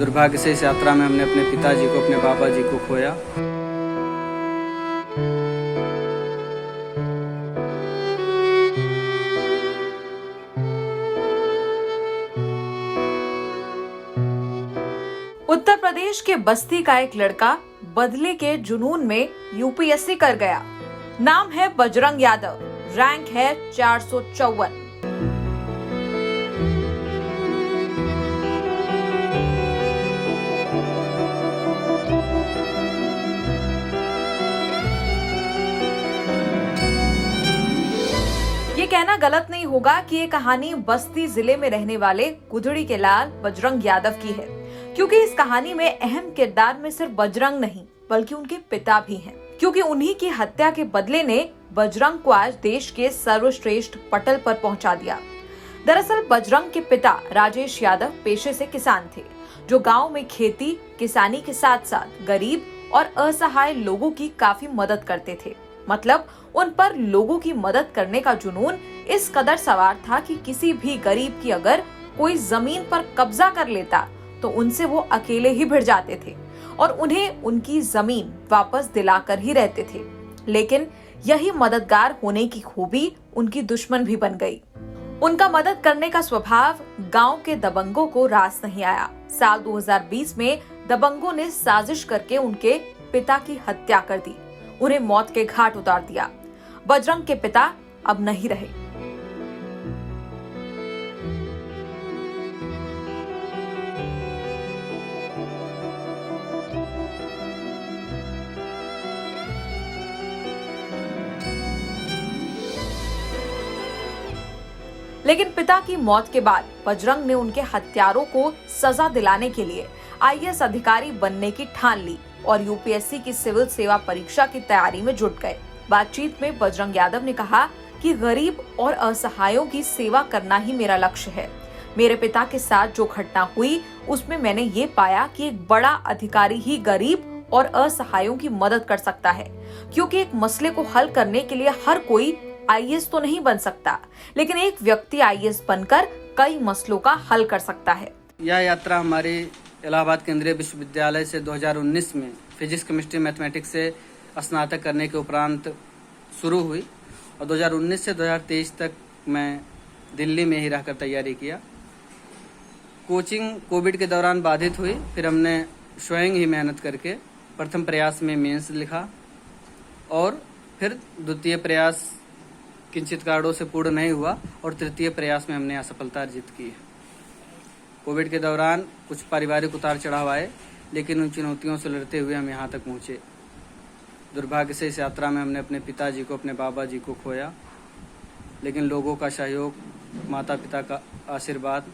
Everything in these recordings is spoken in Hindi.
दुर्भाग्य से इस यात्रा में हमने अपने पिताजी को, अपने बाबा जी को खोया। उत्तर प्रदेश के बस्ती का एक लड़का बदले के जुनून में यूपीएससी कर गया। नाम है बजरंग यादव, रैंक है 454। ये कहना गलत नहीं होगा कि ये कहानी बस्ती जिले में रहने वाले गुदड़ी के लाल बजरंग यादव की है, क्योंकि इस कहानी में अहम किरदार में सिर्फ बजरंग नहीं बल्कि उनके पिता भी हैं, क्योंकि उन्हीं की हत्या के बदले ने बजरंग को आज देश के सर्वश्रेष्ठ पटल पर पहुंचा दिया। दरअसल बजरंग के पिता राजेश यादव पेशे से किसान थे, जो गांव में खेती किसानी के साथ साथ गरीब और असहाय लोगों की काफी मदद करते थे। मतलब उन पर लोगों की मदद करने का जुनून इस कदर सवार था कि किसी भी गरीब की अगर कोई जमीन पर कब्जा कर लेता तो उनसे वो अकेले ही भिड़ जाते थे और उन्हें उनकी जमीन वापस दिलाकर ही रहते थे। लेकिन यही मददगार होने की खूबी उनकी दुश्मन भी बन गई। उनका मदद करने का स्वभाव गांव के दबंगों को रास नहीं आया। साल 2020 में दबंगों ने साजिश करके उनके पिता की हत्या कर दी, उन्हें मौत के घाट उतार दिया। बजरंग के पिता अब नहीं रहे। लेकिन पिता की मौत के बाद बजरंग ने उनके हत्यारों को सजा दिलाने के लिए आईएएस अधिकारी बनने की ठान ली और यूपीएससी की सिविल सेवा परीक्षा की तैयारी में जुट गए। बातचीत में बजरंग यादव ने कहा कि गरीब और असहायों की सेवा करना ही मेरा लक्ष्य है। मेरे पिता के साथ जो घटना हुई उसमें मैंने ये पाया कि एक बड़ा अधिकारी ही गरीब और असहायों की मदद कर सकता है, क्योंकि एक मसले को हल करने के लिए हर कोई आईएएस तो नहीं बन सकता, लेकिन एक व्यक्ति आईएएस बनकर कई मसलों का हल कर सकता है। यह यात्रा हमारी इलाहाबाद केंद्रीय विश्वविद्यालय से 2019 में फिजिक्स, केमिस्ट्री, मैथमेटिक्स से स्नातक करने के उपरांत शुरू हुई और 2019 से 2023 तक मैं दिल्ली में ही रहकर तैयारी किया। कोचिंग कोविड के दौरान बाधित हुई, फिर हमने स्वयं ही मेहनत करके प्रथम प्रयास में मेंस लिखा और फिर द्वितीय प्रयास किंचित कारणों से पूर्ण नहीं हुआ और तृतीय प्रयास में हमने असफलता अर्जित की है। कोविड के दौरान कुछ पारिवारिक उतार चढ़ाव आए, लेकिन उन चुनौतियों से लड़ते हुए हम यहाँ तक पहुँचे। दुर्भाग्य से इस यात्रा में हमने अपने पिताजी को, अपने बाबा जी को खोया, लेकिन लोगों का सहयोग, माता पिता का आशीर्वाद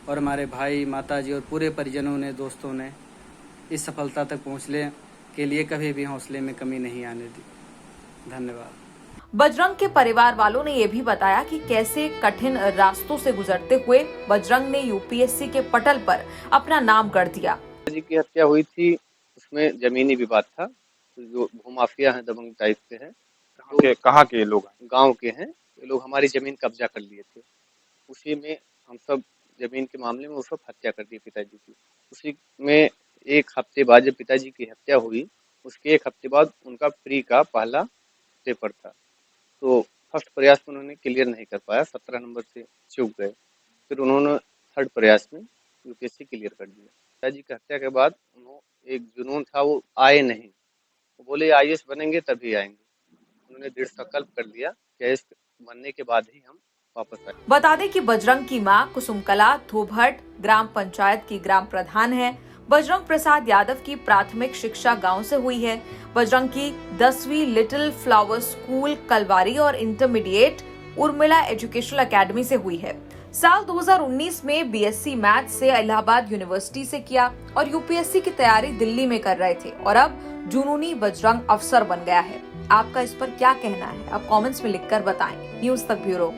और हमारे भाई, माता जी और पूरे परिजनों ने, दोस्तों ने इस सफलता तक पहुँचने के लिए कभी भी हौसले में कमी नहीं आने दी। धन्यवाद। बजरंग के परिवार वालों ने यह भी बताया कि कैसे कठिन रास्तों से गुजरते हुए बजरंग ने यूपीएससी के पटल पर अपना नाम कर दिया। जी की हत्या हुई थी, उसमें जमीनी विवाद था। जो भूमाफिया हैं, दबंग टाइप के हैं, कहाँ के लोग? गांव के हैं। ये लोग हमारी जमीन कब्जा कर लिए थे। उसी में हम सब जमीन के मामले में उस वक्त हत्या कर दी पिताजी की। उसी में एक हफ्ते बाद जब पिताजी की हत्या हुई, उसके एक हफ्ते बाद उनका प्री का पहला पेपर था, तो फर्स्ट प्रयास में उन्होंने क्लियर नहीं कर पाया, 17 नंबर से चूक गए। फिर उन्होंने थर्ड प्रयास में यूपीएससी क्लियर कर दिया। पिताजी की हत्या के बाद उन्होंने एक जुनून था, वो आए नहीं, वो बोले आईएएस बनेंगे तभी आएंगे। उन्होंने दृढ़ संकल्प कर लिया कि आईएएस बनने के बाद ही हम वापस आए। बता दें कि बजरंग की मां कुसुमकला धोभट ग्राम पंचायत की ग्राम प्रधान है। बजरंग प्रसाद यादव की प्राथमिक शिक्षा गांव से हुई है। बजरंग की 10वीं लिटिल फ्लावर स्कूल कलवारी और इंटरमीडिएट उर्मिला एजुकेशनल एकेडमी से हुई है। साल 2019 में बीएससी मैथ से इलाहाबाद यूनिवर्सिटी से किया और यूपीएससी की तैयारी दिल्ली में कर रहे थे और अब जुनूनी बजरंग अफसर बन गया है। आपका इस पर क्या कहना है? आप कमेंट्स में लिखकर बताएं। न्यूज़ तक ब्यूरो।